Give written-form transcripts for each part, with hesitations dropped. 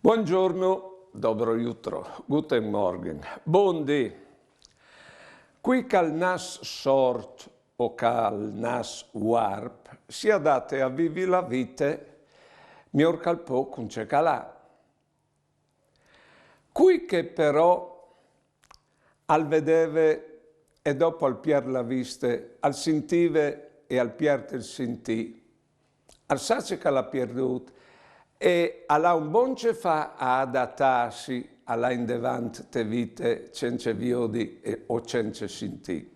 Buongiorno, dobro jutro, guten Morgen, buondì. Qui cal nas sort o cal nas warp si adatte a vivi la vite mior cal po con ce calà. Qui che però al vedeve e dopo al pier la viste, al sentive e al pier il sentì, al sace che l'ha perdut e alla un bon ce fa a adattarsi alla in devant te vite cence viodi e o cence sentì.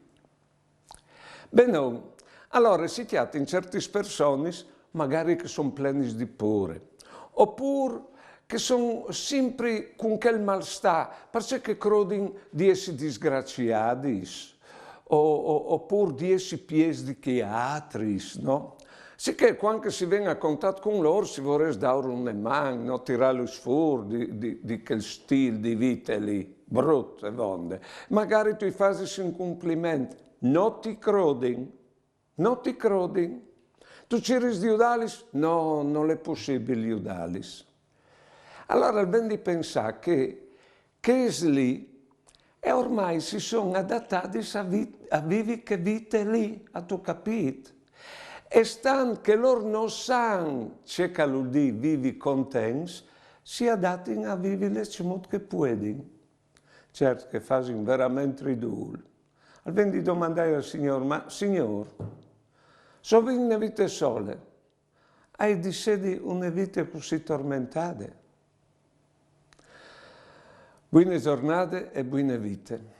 Bene, allora si chiate in certi personis magari che sono pleni di pure, oppure che sono sempre con quel malsta, perché credin di essere disgraziati, oppure di essere piesi di altris, no? Sicché quando si viene a contatto con loro si vorrebbe dare un man, no? Tirare fuori di quel stile di vita lì, brutto e vonde. Magari tu fai un complimento, non ti credin, non ti credin. Tu ci resti Iudalis? No, non è possibile Iudalis. Allora ben di pensare che lì e ormai si sono adattati a vivere che vite lì, a tu capito? E stan che loro non sanno c'è che l'udì vivi contents, si adattano a vivere le cimut che puoi. Certo che fanno veramente ridicolo. Al ben di domandare al Signore, ma Signore, so vi una vita sole, hai di sé una vita così tormentate? Buone giornate e buone vite.